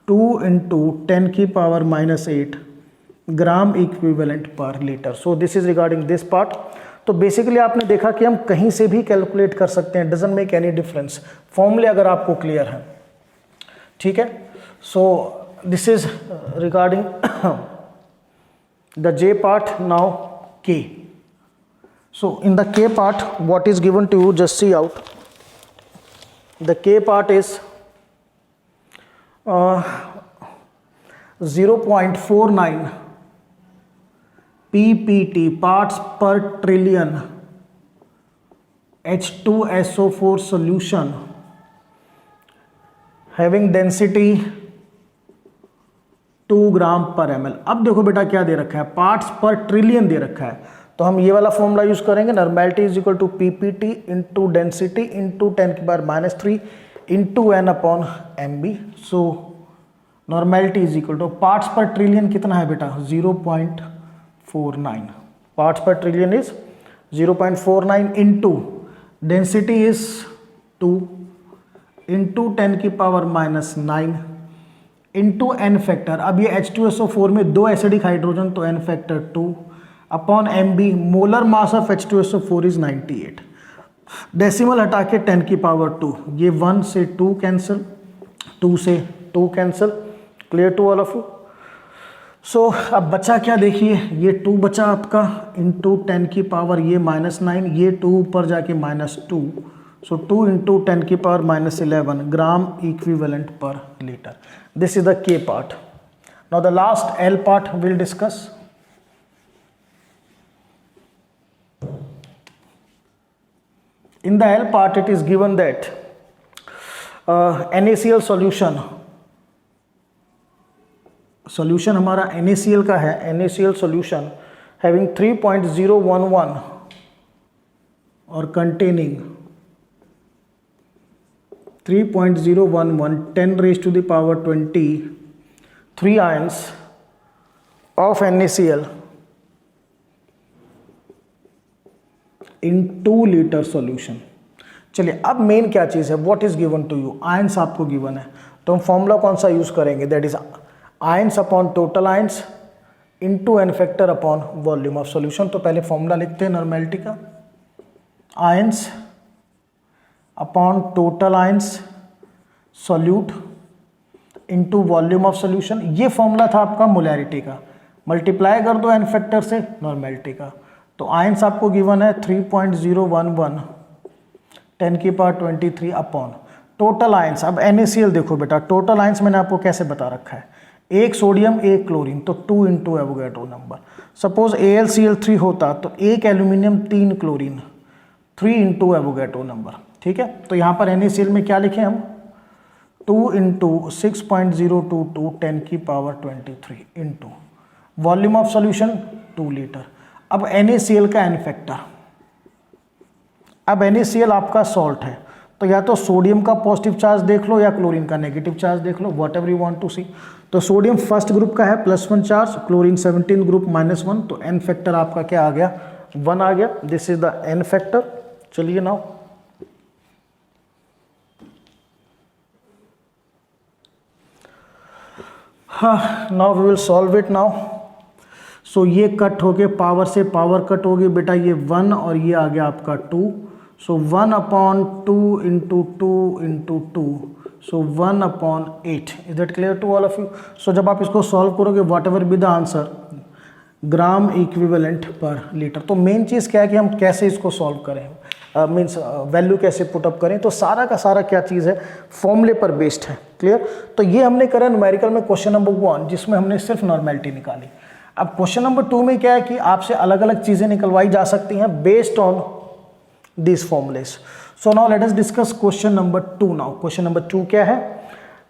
2 into 10⁻⁻8 gram equivalent per litre. So this is regarding this part. तो बेसिकली आपने देखा कि हम कहीं से भी कैलकुलेट कर सकते हैं, डजंट मेक एनी डिफरेंस, फॉर्मूले अगर आपको क्लियर है, ठीक है। सो this is regarding the J part, now K. So in the K part, what is given to you, just see out. The K part is 0.49 ppt parts per trillion H2SO4 solution having density 2 ग्राम पर ml। अब देखो बेटा क्या दे रखा है, पार्ट्स पर ट्रिलियन दे रखा है, तो हम ये वाला फॉर्मूला यूज करेंगे, normality is equal to PPT into density into 10⁻³ into N upon MB. So normality is equal to parts per trillion कितना है बेटा 0.49, parts per trillion is 0.49 into density is 2 into 10⁻⁹ into N factor. अब ये H2SO4 में 2 एसिडिक हाइड्रोजन, तो N factor 2 upon MB. Molar mass of H2SO4 is 98। Decimal हटा के 10⁻², ये 1 से 2 कैंसिल, 2 से 2 cancel, clear to all of you. So अब बचा क्या देखिए, ये 2 बचा आपका इंटू 10 की पावर ये -9, ये 2 ऊपर जाके -2, सो 2 into 10⁻11 gram equivalent per litre. This is the K part. Now the last L part we'll discuss. In the L part it is given that NaCl solution हमारा NaCl का है, NaCl solution having 3.011 और containing 3.011 10⁻23 ions of NaCl in 2 liter solution। चलिए अब मेन क्या चीज़ है, what is given to you, ions आपको गिवन है, तो हम फॉर्मूला कौन सा यूज करेंगे, that is ions upon total ions into N factor upon volume of solution. तो पहले फॉर्मूला लिखते हैं नॉर्मेलिटी का, ions upon total ions solute into volume of solution. ये फॉर्मूला था आपका मोलैरिटी का, मल्टीप्लाई कर दो एन फैक्टर से नॉर्मेलिटी का। तो आयंस आपको गिवन है 3.011 10⁻23 अपॉन टोटल आयंस। अब NaCl देखो बेटा, टोटल आयंस मैंने आपको कैसे बता रखा है, 1 सोडियम 1 क्लोरीन, तो 2 into Avogadro number. Suppose AlCl3 होता तो 1 aluminium 3 chlorine, 3 into Avogadro number, ठीक है। तो यहाँ पर NaCl में क्या लिखे हम, 2 into 6.022 10⁻23 into volume of solution 2 litre. अब NaCl का एन फैक्टर, अब NaCl आपका सॉल्ट है, तो या तो सोडियम का पॉजिटिव चार्ज देख लो या क्लोरीन का नेगेटिव चार्ज देख लो, whatever you want to see. तो सोडियम फर्स्ट ग्रुप का है +1 चार्ज, क्लोरीन 17 ग्रुप -1, तो एन फैक्टर आपका क्या आ गया 1 आ गया। This is the N factor. चलिए now now we will solve it now. So ये कट हो गए, पावर से पावर कट हो गई बेटा, ये 1 और ये आ गया आपका 2, so 1/2 into 2 into 2, so 1/8। Is that clear to all of you. So जब आप इसको सॉल्व करोगे, whatever be the answer, gram equivalent per litre. तो मेन चीज़ क्या है कि हम कैसे इसको सॉल्व करें, मीन्स वैल्यू कैसे पुटअप करें। तो सारा का सारा क्या चीज़ है, फॉर्मूले पर बेस्ड है। क्लियर। तो ये हमने करा न्यूमेरिकल में क्वेश्चन नंबर 1, जिसमें हमने सिर्फ नॉर्मेलिटी निकाली। अब क्वेश्चन नंबर 2 में क्या है कि आपसे अलग अलग चीज़ें निकलवाई जा सकती हैं based on this formulas. So now let us discuss question number 2 now. Question number 2 क्या है,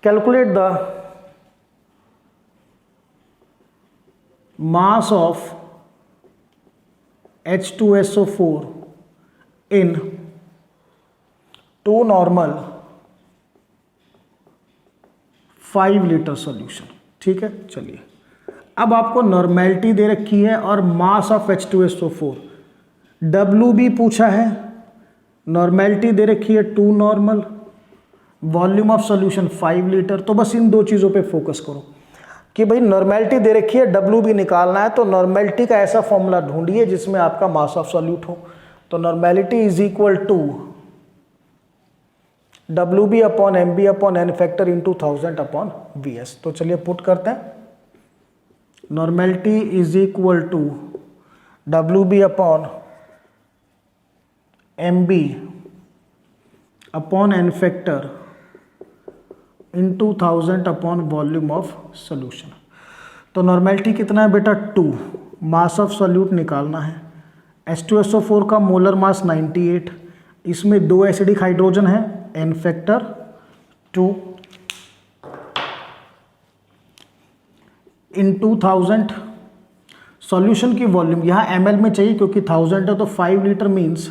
calculate the mass of H2SO4 in 2 normal 5 litre solution. ठीक है, चलिए अब आपको नॉर्मेलिटी दे रखी है और मास ऑफ H2SO4, W भी पूछा है, नॉर्मेलिटी दे रखी है 2 normal, volume of solution 5 litre. तो बस इन दो चीज़ों पे फोकस करो कि भाई नॉर्मेलिटी दे रखी है, W भी निकालना है, तो नॉर्मेलिटी का ऐसा फॉर्मूला ढूंढिए जिसमें आपका मास ऑफ सॉल्यूट हो। तो normality is equal to WB upon MB upon N factor into 1000 upon VS। तो चलिए पुट करते हैं, normality is equal to WB upon MB upon N factor into 1000 upon volume of solution. तो नॉर्मेलिटी कितना है बेटा 2, मास ऑफ सॉल्यूट निकालना है। H2SO4 का मोलर मास 98, इसमें 2 एसिडिक हाइड्रोजन है, N फैक्टर 2 इंटू 1000। सॉल्यूशन की वॉल्यूम यहाँ ml में चाहिए क्योंकि 1000 है, तो 5 लीटर मीन्स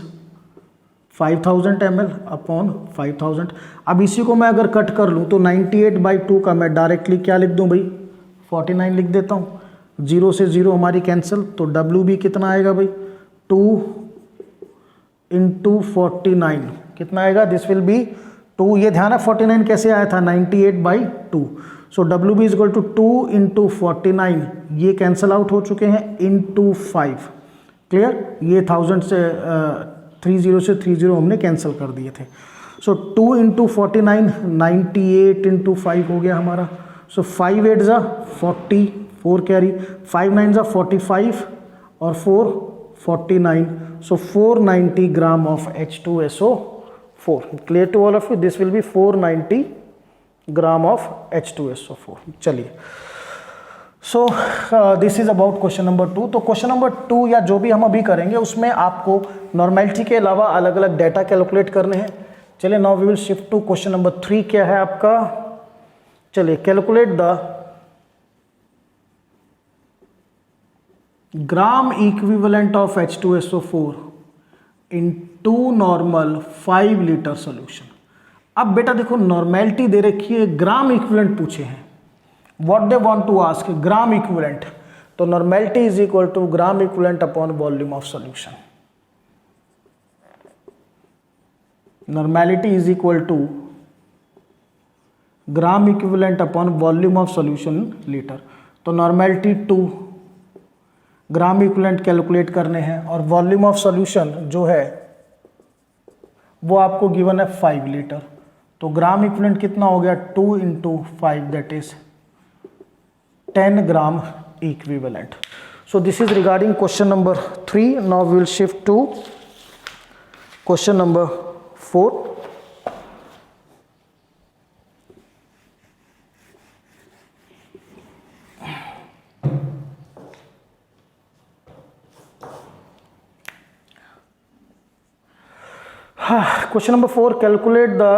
5000 ml अपॉन 5000। अब इसी को मैं अगर कट कर लूँ तो 98/2 का मैं डायरेक्टली क्या लिख दूँ भाई, 49 लिख देता हूँ। 0 से 0 हमारी कैंसिल, तो WB कितना आएगा भाई, 2 इंटू 49 कितना आएगा, दिस विल बी 2। ये ध्यान है 49 कैसे आया था, 98/2। So WB is equal to 2 into 49, ये कैंसिल आउट हो चुके हैं, इंटू 5। क्लियर, ये 1000 से 30 से 30 हमने कैंसिल कर दिए थे। सो 2 इंटू 49, 98 इंटू 5 हो गया हमारा। सो 5 8 ज़ा 40, 4 कैरी, 5 9 ज़ा 45 और 4 49। सो 490 gram of H2SO4। Clear to all of you, this will be 490 gram of H2SO4। चलिए, so this is about question number 2। तो क्वेश्चन नंबर 2 या जो भी हम अभी करेंगे उसमें आपको नॉर्मेलिटी के अलावा अलग अलग डाटा कैलकुलेट करने हैं। चलिए, now we will shift to question number 3। क्या है आपका, चलिए calculate the gram equivalent of H2SO4 in 2 normal 5 litre solution. अब बेटा देखो नॉर्मेलिटी दे रखी है, ग्राम इक्विवेलेंट पूछे हैं, what they want to ask, gram equivalent. तो normality is equal to gram equivalent upon volume of solution. Normality is equal to gram equivalent upon volume of solution litre. तो नॉर्मेलिटी 2, ग्राम इक्विवेलेंट कैलकुलेट करने हैं और वॉल्यूम ऑफ सॉल्यूशन जो है वो आपको गिवन है 5 लीटर। तो ग्राम इक्विवेलेंट कितना हो गया, 2 into 5 that is 10 gram equivalent. So this is regarding question number 3. Now we will shift to question number 4. Question number 4, calculate the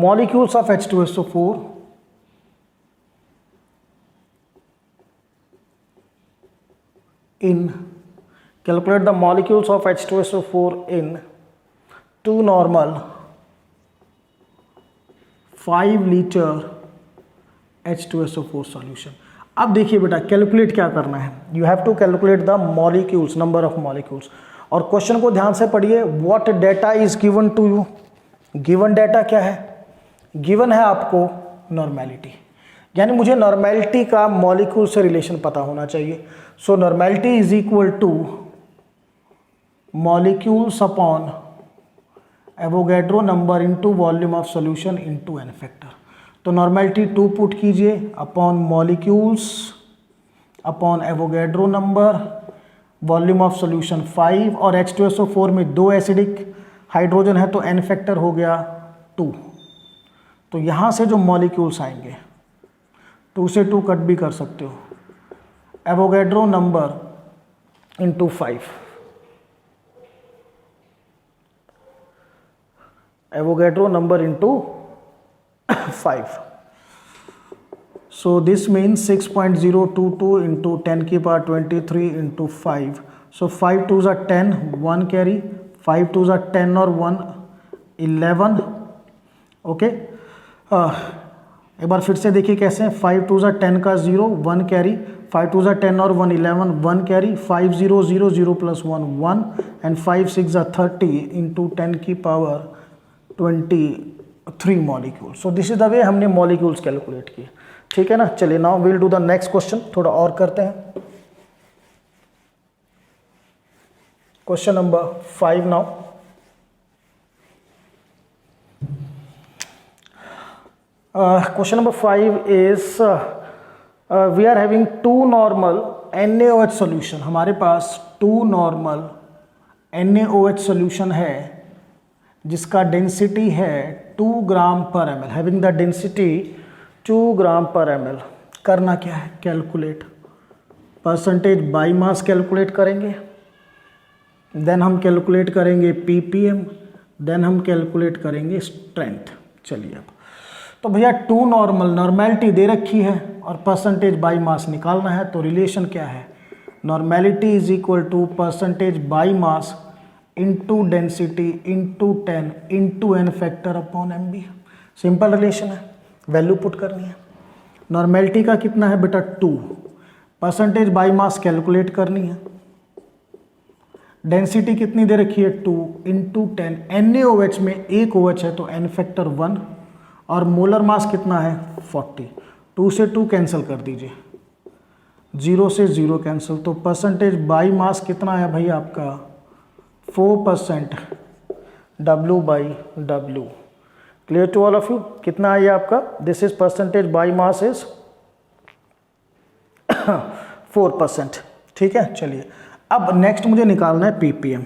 molecules of H2SO4 in, calculate the molecules of H2SO4 in 2 normal 5 litre H2SO4 solution. अब देखिए बेटा कैलकुलेट क्या करना है, you have to calculate the molecules, number of molecules. और क्वेश्चन को ध्यान से पढ़िए, what data is given to you. Given data क्या है, गिवन है आपको नॉर्मेलिटी, यानी मुझे नॉर्मेलिटी का मॉलिक्यूल से रिलेशन पता होना चाहिए। So normality is equal to molecules upon Avogadro number into volume of solution into N factor. तो नॉर्मेलिटी 2 पुट कीजिए upon molecules upon Avogadro number volume of solution 5 और H2SO4 में 2 एसिडिक हाइड्रोजन है तो n फैक्टर हो गया 2। तो यहाँ से जो मॉलिक्यूल्स आएंगे 2 से 2 कट भी कर सकते हो, Avogadro number into 5, Avogadro number into 5। So this means 6.022 into 10 की power 23 into 5. So 5 2s are 10, 1 carry, 5 2s are 10 और 1 11. ओके एक बार फिर से देखिए कैसे हैं, 5 2s are 10 का 0, 1 कैरी, 5 2s are 10 और 1 11, 1 carry, 5 0 0 0 plus 1 1 and 5 6 are 30 into 10 की power 23 molecule. So this is the way हमने मॉलिक्यूल्स कैलकुलेट किए, ठीक है ना। चलिए now will do the next question, थोड़ा और करते हैं। Question number 5 now. Question number 5 is we are having 2 normal NaOH solution. हमारे पास 2 नॉर्मल NaOH सॉल्यूशन है जिसका डेंसिटी है 2 ग्राम पर ml, हैविंग द डेंसिटी 2 ग्राम पर ml। करना क्या है, calculate percentage by mass calculate करेंगे, देन हम कैलकुलेट करेंगे ppm, देन हम कैलकुलेट करेंगे स्ट्रेंथ। चलिए अब तो भैया 2 नॉर्मल, नॉर्मेलिटी दे रखी है और परसेंटेज बाई मास निकालना है, तो रिलेशन क्या है, normality is equal to percentage by mass into density into 10 into n factor upon mb। Simple relation है, वैल्यू पुट करनी है। नॉर्मेलिटी का कितना है बेटा 2, परसेंटेज बाई मास कैलकुलेट करनी है, डेंसिटी कितनी दे रखी है 2 इंटू 10, NaOH में एक OH है तो n फैक्टर 1 और मोलर मास कितना है 40। 2 से 2 कैंसिल कर दीजिए, 0 से 0 कैंसिल, तो परसेंटेज बाई मास कितना है भाई आपका 4% W/W। Clear to all of you, कितना है ये आपका, this is percentage by mass is 4%, ठीक है। चलिए अब नेक्स्ट मुझे निकालना है ppm,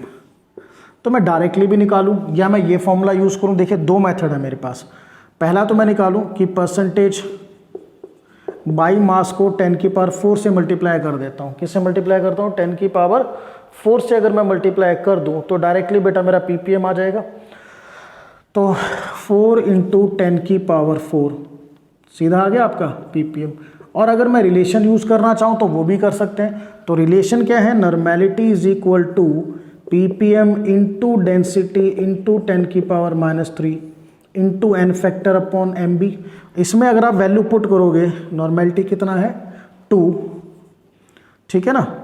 तो मैं डायरेक्टली भी निकालूं या मैं ये फॉर्मूला यूज़ करूं। देखिए 2 मेथड है मेरे पास, पहला तो मैं निकालूं कि परसेंटेज बाई मास को 10 की पावर 4 से मल्टीप्लाई कर देता हूँ। किससे मल्टीप्लाई करता हूँ, 10 की पावर 4 से अगर मैं मल्टीप्लाई कर दूँ तो डायरेक्टली बेटा मेरा ppm आ जाएगा। तो 4 इंटू 10 की पावर 4 सीधा आ गया आपका ppm। और अगर मैं रिलेशन यूज़ करना चाहूँ तो वो भी कर सकते हैं। तो रिलेशन क्या है, normality is equal to ppm into density into 10 की power -3 into n factor upon mb। इसमें अगर आप वैल्यू पुट करोगे नॉर्मेलिटी कितना है 2, ठीक है ना।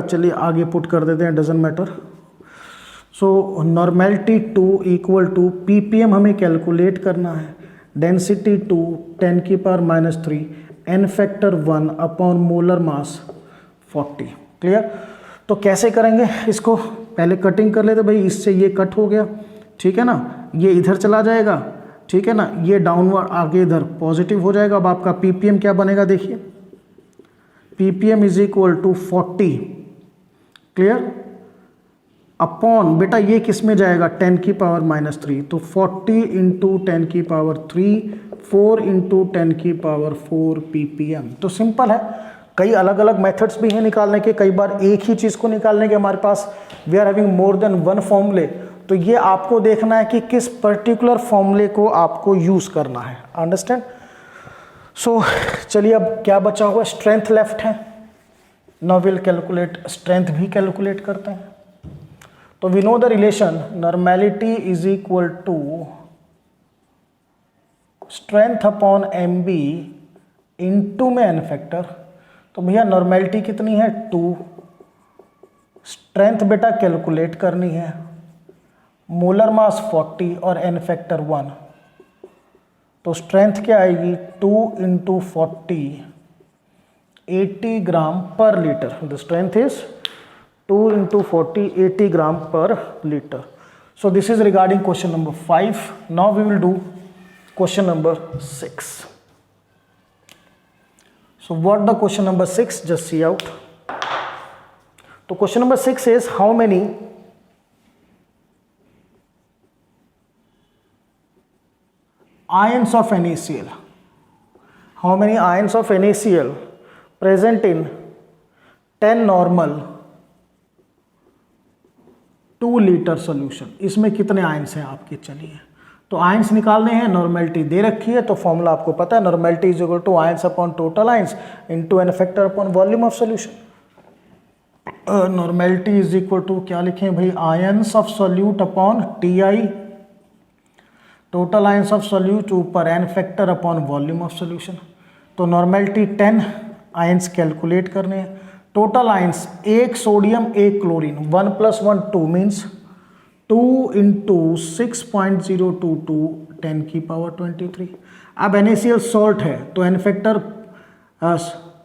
चलिए आगे पुट कर देते हैं, doesn't matter. So normality 2 equal to ppm हमें कैलकुलेट करना है, डेंसिटी 2 10 की power -3 n factor 1 upon molar mass 40। Clear. तो कैसे करेंगे इसको, पहले कटिंग कर लेते भाई, इससे ये कट हो गया, ठीक है ना, ये इधर चला जाएगा, ठीक है ना, ये डाउनवर्ड आगे इधर पॉजिटिव हो जाएगा। अब आपका ppm क्या बनेगा देखिए, ppm is equal to 40, clear, upon बेटा ये किस में जाएगा 10 की पावर -3, तो 40 इंटू 10 की पावर 3 4 इंटू 10 की पावर 4 ppm। तो सिंपल है, कई अलग अलग मेथड्स भी हैं निकालने के, कई बार एक ही चीज़ को निकालने के हमारे पास we are having more than one फॉर्मूले। तो ये आपको देखना है कि किस पर्टिकुलर फॉर्मूले को आपको यूज़ करना है, अंडरस्टैंड। सो चलिए अब क्या बचा हुआ, स्ट्रेंथ लेफ्ट है, नाउ विल कैलकुलेट स्ट्रेंथ भी कैलकुलेट करते हैं। तो we know the relation normality is equal to strength upon mb into में n फैक्टर। तो भैया नॉर्मेलिटी कितनी है 2, स्ट्रेंथ बेटा कैलकुलेट करनी है, मोलर मास 40 और n फैक्टर 1। तो स्ट्रेंथ क्या आएगी 2 into 40 80 gram per litre. The strength is 2 into 40 80 gram per litre. So this is regarding question number 5। Now we will do question number 6। So what the question number 6, just see out. तो question number 6 is how many ions of NaCl, how many ions of NaCl present in 10 normal 2 litre solution. इसमें कितने आयंस हैं आपके, चलिए तो आयंस निकालने हैं। नॉर्मेलिटी दे रखी है तो फॉर्मूला आपको पता है, normality is equal to ions upon total ions into N factor upon volume of solution. Normality is equal to क्या लिखें भाई, ions of solute upon T, total ions of solute ऊपर N factor upon volume of solution. तो नॉर्मेलिटी 10 आयंस कैलकुलेट करने हैं। टोटल आयंस, एक सोडियम एक क्लोरीन, 1 + 1 2 मीन्स 2 × 6.022 10 की पावर 23। अब NaCl सॉल्ट है तो एन फैक्टर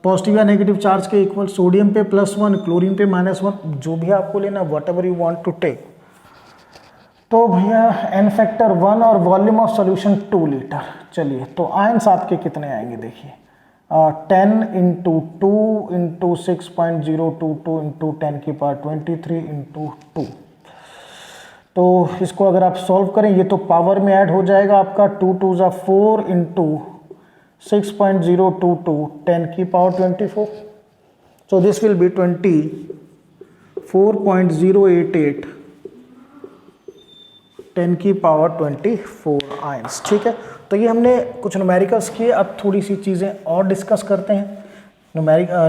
पॉजिटिव या नेगेटिव चार्ज के इक्वल, सोडियम पे +1 क्लोरीन पे -1, जो भी आपको लेना whatever you want to take. तो भैया एन फैक्टर 1 और वॉल्यूम ऑफ सॉल्यूशन 2 लीटर। चलिए तो आयंस आपके कितने आएंगे देखिए, 10 × 2 × 6.022 × 10 की पावर 23 × 2। तो इसको अगर आप सॉल्व करें ये तो पावर में ऐड हो जाएगा आपका, 2 × 2 = 4 × 6.022 10 की power 24। So this will B 24.088 10 की पावर 24 आयंस। ठीक है, तो ये हमने कुछ न्यूमेरिकल्स किए। अब थोड़ी सी चीज़ें और डिस्कस करते हैं,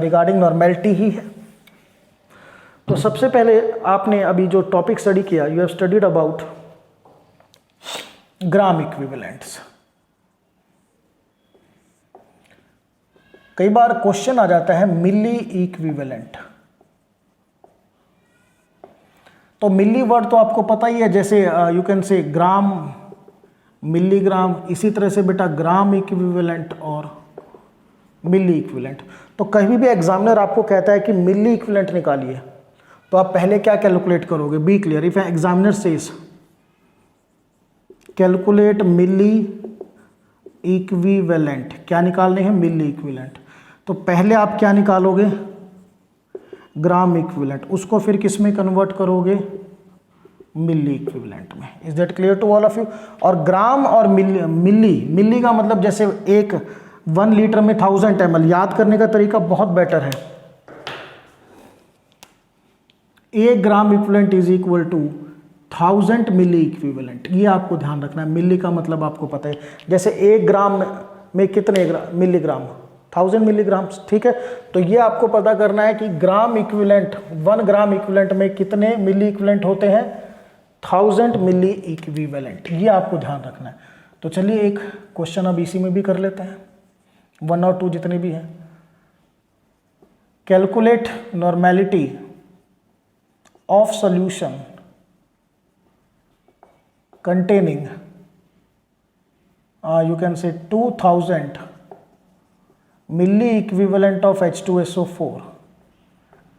रिगार्डिंग नॉर्मेलिटी ही है। तो सबसे पहले आपने अभी जो टॉपिक स्टडी किया, you have studied about gram equivalents. कई बार क्वेश्चन आ जाता है मिली इक्विवेलेंट। तो मिली वर्ड तो आपको पता ही है, जैसे यू कैन से ग्राम, मिलीग्राम, इसी तरह से बेटा ग्राम इक्विवेलेंट और मिली इक्विवेलेंट। तो कहीं भी एग्जामिनर आपको कहता है कि मिली इक्विवेलेंट निकालिए तो आप पहले क्या कैलकुलेट करोगे, be clear. If examiner says calculate milliequivalent, क्या निकालने हैं, मिली इक्विवेलेंट, तो पहले आप क्या निकालोगे, ग्राम इक्विवेलेंट, उसको फिर किस में कन्वर्ट करोगे, मिली इक्विवेलेंट में। Is that clear to all of you. और ग्राम और मिली का मतलब जैसे 1 लीटर में 1000 ml, याद करने का तरीका बहुत बेटर है। 1 gram equivalent is equal to 1000 milli equivalent. ये आपको ध्यान रखना है, मिली का मतलब आपको पता है, जैसे 1 ग्राम में कितने मिलीग्राम, 1000 मिलीग्राम। ठीक है, तो ये आपको पता करना है कि ग्राम इक्विवेलेंट, 1 ग्राम इक्विवेलेंट में कितने मिली इक्विवेलेंट होते हैं, 1000 मिली इक्विवेलेंट। ये आपको ध्यान रखना है। तो चलिए एक क्वेश्चन अब इसी में भी कर लेते हैं, 1 और 2 जितने भी हैं। Calculate normality of solution containing you can say 2000 milli equivalent of H2SO4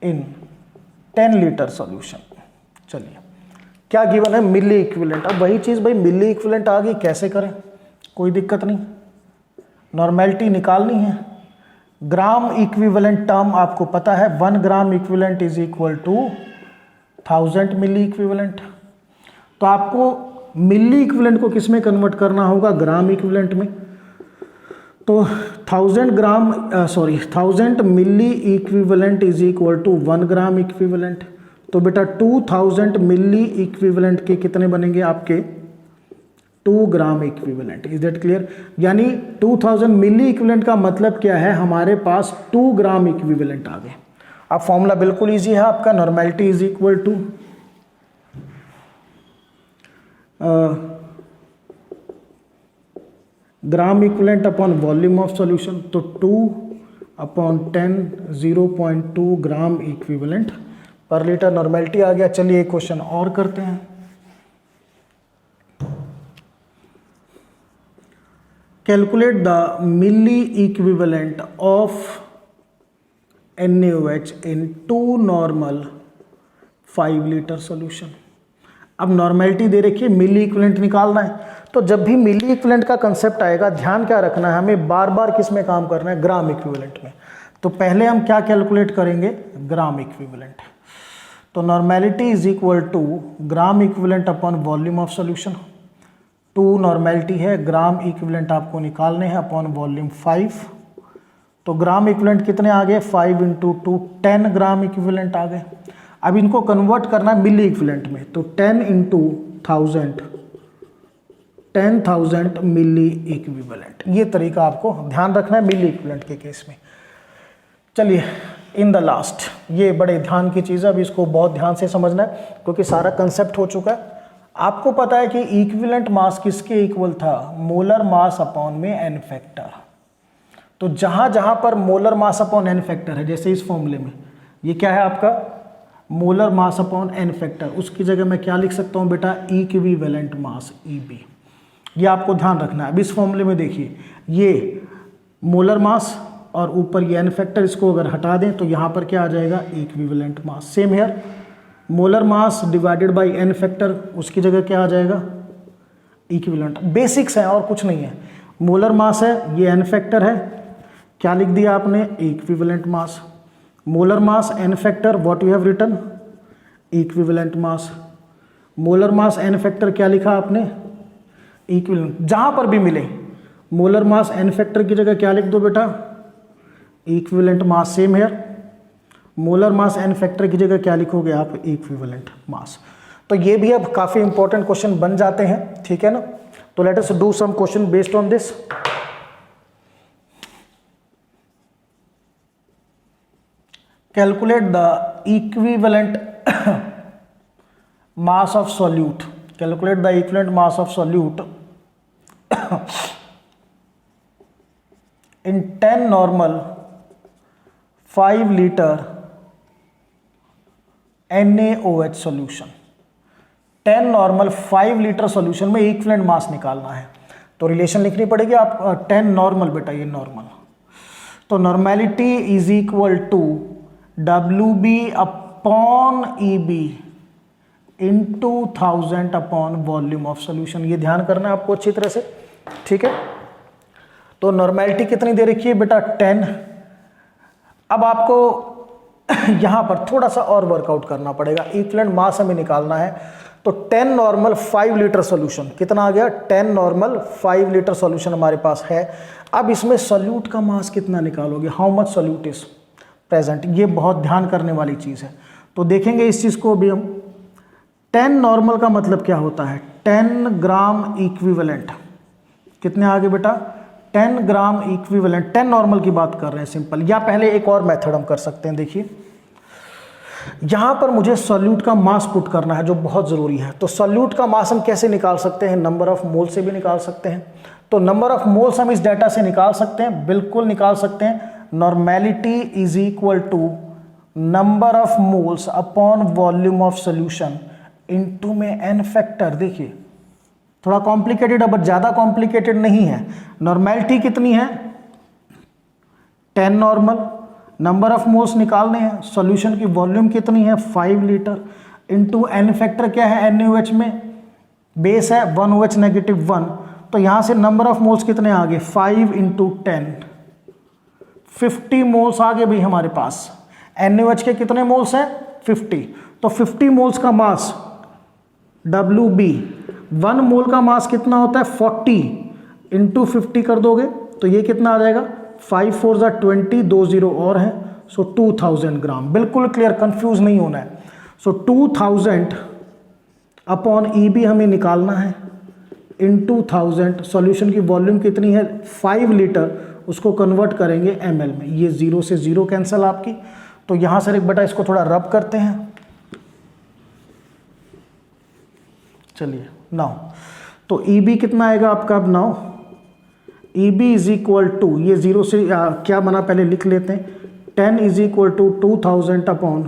in 10 litre solution. चलिए क्या गिवन है, मिली इक्विवेलेंट। अब वही चीज़ भाई, मिली इक्विवेलेंट आ गई, कैसे करें, कोई दिक्कत नहीं, नॉर्मेलिटी निकालनी है। ग्राम इक्विवेलेंट टर्म आपको पता है, 1 gram equivalent is equal to 1000 milli equivalent. तो आपको मिली इक्विवेलेंट को किस में कन्वर्ट करना होगा, ग्राम इक्विवेलेंट में। तो 1000 मिली equivalent is equal to 1 gram equivalent. तो बेटा 2000 मिली इक्विवेलेंट के कितने बनेंगे आपके, 2 gram equivalent. Is that clear. यानी 2000 मिली इक्विवेलेंट का मतलब क्या है, हमारे पास 2 ग्राम इक्विवेलेंट आ गए। अब फॉर्मूला बिल्कुल इजी है आपका, normality is equal to gram equivalent upon volume of solution. तो 2/10 0.2 gram equivalent per litre normality आ गया। चलिए एक क्वेश्चन और करते हैं। Calculate the milli equivalent of NaOH in 2 normal 5 litre solution. अब नॉर्मेलिटी दे रखी है, मिली इक्विवेलेंट निकालना है। तो जब भी मिली इक्विवेलेंट का कंसेप्ट आएगा, ध्यान क्या रखना है, हमें बार बार किस में काम करना है, ग्राम इक्विवेलेंट में। तो पहले हम क्या कैलकुलेट करेंगे, ग्राम इक्विवेलेंट। तो normality is equal to gram equivalent upon volume of solution. 2 normality है, ग्राम इक्विवेलेंट आपको निकालने हैं अपॉन वॉल्यूम 5। तो ग्राम इक्विवेलेंट कितने आ गए, 5 × 2 10 ग्राम इक्विवेलेंट आ गए। अब इनको कन्वर्ट करना है मिली इक्विवेलेंट में, तो 10 × 10,000 मिली इक्विवेलेंट। ये तरीका आपको ध्यान रखना है मिली इक्विवेलेंट के केस में। चलिए इन द लास्ट, ये बड़े ध्यान की चीज़ है, अब इसको बहुत ध्यान से समझना है क्योंकि सारा कंसेप्ट हो चुका है। आपको पता है कि इक्विवेलेंट मास किसके इक्वल था, मोलर मास अपॉन में एन फैक्टर। तो जहां जहां पर molar mass upon N factor है, जैसे इस फॉर्मूले में ये क्या है आपका molar mass upon N factor, उसकी जगह मैं क्या लिख सकता हूं बेटा, इक्विवेलेंट मास EB। ये आपको ध्यान रखना है। अब इस फॉर्मूले में देखिए ये मोलर मास और ऊपर ये एन फैक्टर, इसको अगर हटा दें तो यहाँ पर क्या आ जाएगा, equivalent mass. Same here, molar mass divided by N factor, उसकी जगह क्या आ जाएगा, इक्विवेलेंट। बेसिक्स है और कुछ नहीं है। मोलर मास है, ये एन फैक्टर है, क्या लिख दिया आपने, equivalent mass. Molar mass N factor, what you have written, equivalent mass. Molar mass N factor क्या लिखा आपने, इक्विवेलेंट। जहां पर भी मिले मोलर मास एन फैक्टर की जगह क्या लिख दो बेटा, equivalent mass. Same here, molar mass N factor की जगह क्या लिखोगे आप, इक्विवेलेंट मास। तो ये भी अब काफी इंपॉर्टेंट क्वेश्चन बन जाते हैं, ठीक है ना। तो let us do some question based on this. Calculate the equivalent mass of solute, calculate the equivalent mass of solute in 10 normal 5 liter NaOH solution। 10 normal 5 litre solution में इक्विवेलेंट मास निकालना है, तो रिलेशन लिखनी पड़ेगी आप 10 नॉर्मल, बेटा ये नॉर्मल, तो normality is equal to WB upon EB into 1000 upon volume of solution. ये ध्यान करना है आपको अच्छी तरह से, ठीक है। तो नॉर्मेलिटी कितनी दे रखी है बेटा, 10। अब आपको यहां पर थोड़ा सा और वर्कआउट करना पड़ेगा, इक्विवेलेंट मास हमें निकालना है। तो 10 नॉर्मल 5 लीटर सॉल्यूशन कितना आ गया, 10 नॉर्मल 5 लीटर सॉल्यूशन हमारे पास है। अब इसमें सॉल्यूट का मास कितना निकालोगे, how much solute is present, ये बहुत ध्यान करने वाली चीज है। तो देखेंगे इस चीज को भी हम। 10 नॉर्मल का मतलब क्या होता है, 10 ग्राम इक्विवेलेंट, कितने आगे बेटा, 10 ग्राम इक्विवेलेंट। 10 नॉर्मल की बात कर रहे हैं सिंपल, या पहले एक और मेथड हम कर सकते हैं। देखिए यहां पर मुझे सॉल्यूट का मास पुट करना है जो बहुत जरूरी है। तो सॉल्यूट का मास हम कैसे निकाल सकते हैं, नंबर ऑफ मोल से भी निकाल सकते हैं। तो नंबर ऑफ मोल्स हम इस डाटा से निकाल सकते हैं, बिल्कुल निकाल सकते हैं। Normality is equal to number of moles upon volume of solution into में एन फैक्टर। देखिए थोड़ा कॉम्प्लिकेटेड है बट ज्यादा कॉम्प्लिकेटेड नहीं है। नॉर्मेलिटी कितनी है, 10 नॉर्मल, नंबर ऑफ मोल्स निकालने हैं, सॉल्यूशन की वॉल्यूम कितनी है 5 लीटर, इनटू एन फैक्टर क्या है, NaOH में बेस है 1OH -1, तो यहां से नंबर ऑफ मोल्स कितने आ गए 5 × 10, 50 मोल्स आ गए भाई हमारे पास। NaOH के कितने मोल्स हैं 50, तो 50 मोल्स का मास WB, 1 मोल का मास कितना होता है 40 × 50 कर दोगे तो ये कितना आ जाएगा 5 4 = 20, 2 0 और है, सो 2000 ग्राम। बिल्कुल क्लियर, कंफ्यूज नहीं होना है। सो 2000 अपॉन EB हमें निकालना है, इनटू 1000, सॉल्यूशन की वॉल्यूम कितनी है 5 लीटर, उसको कन्वर्ट करेंगे ml में। ये 0 से 0 कैंसिल आपकी। तो यहां से एक बेटा इसको थोड़ा रब करते हैं, चलिए नाउ। तो EB कितना आएगा आपका, अब now EB is equal to, ये 0 से क्या बना पहले लिख लेते हैं, 10 is equal to 2000 upon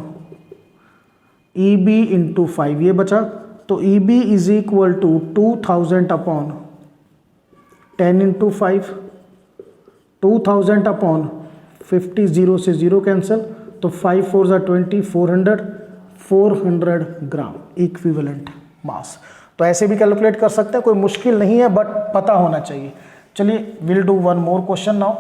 EB into 5, ये बचा। तो EB is equal to 2000 upon 10 × 5, 2000 upon 50, 0 से 0 कैंसिल, तो 5 4 = 20, 400 ग्राम इक्विवेलेंट मास। तो ऐसे भी कैलकुलेट कर सकते हैं, कोई मुश्किल नहीं है बट पता होना चाहिए। चलिए will do one more question now.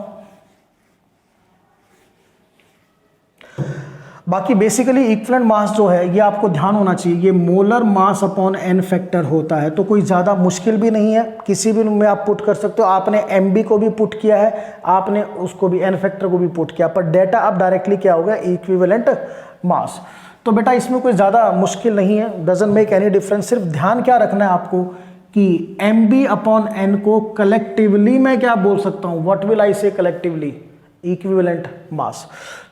बाकी बेसिकली इक्विवेलेंट मास जो है ये आपको ध्यान होना चाहिए, ये molar mass upon N factor होता है, तो कोई ज़्यादा मुश्किल भी नहीं है, किसी भी में आप पुट कर सकते हो। आपने एम को भी पुट किया है, आपने उसको भी एन फैक्टर को भी पुट किया, पर डेटा अब डायरेक्टली क्या होगा, इक्विवेलेंट मास। तो बेटा इसमें कोई ज़्यादा मुश्किल नहीं है, डजंट मेक एनी डिफरेंस। सिर्फ ध्यान क्या रखना है आपको कि एम बी अपॉन एन को कलेक्टिवली मैं क्या बोल सकता हूँ, व्हाट विल आई से कलेक्टिवली, इक्विवेलेंट मास।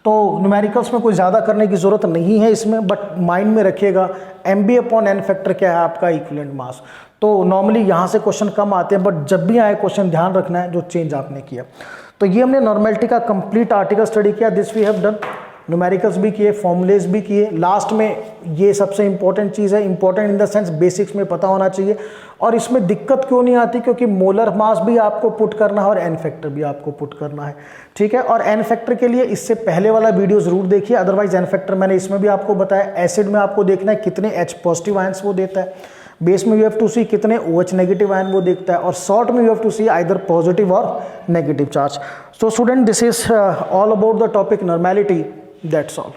तो न्यूमेरिकल्स में कोई ज़्यादा करने की ज़रूरत नहीं है इसमें, बट माइंड में रखिएगा M B upon N factor क्या है, आपका इक्विवेलेंट मास। तो नॉर्मली यहाँ से क्वेश्चन कम आते हैं, बट जब भी आए क्वेश्चन ध्यान रखना है जो चेंज आपने किया। तो ये हमने नॉर्मेलिटी का कंप्लीट आर्टिकल स्टडी किया, this we have done. Numericals भी किए, फॉर्मूलेज भी किए, लास्ट में ये सबसे इंपॉर्टेंट चीज़ है, important in the sense basics में पता होना चाहिए। और इसमें दिक्कत क्यों नहीं आती, क्योंकि मोलर मास भी आपको पुट करना है और एन फैक्टर भी आपको पुट करना है, ठीक है। और एन फैक्टर के लिए इससे पहले वाला वीडियो जरूर देखिए, अदरवाइज एन फैक्टर मैंने इसमें भी आपको बताया। एसिड में आपको देखना है कितने H पॉजिटिव आयंस वो देता है, बेस में यू हैव टू सी कितने OH नेगेटिव आयन वो देखता है, और सॉल्ट में you have to see either positive और negative charge. So student, this is all about the topic normality, that's all.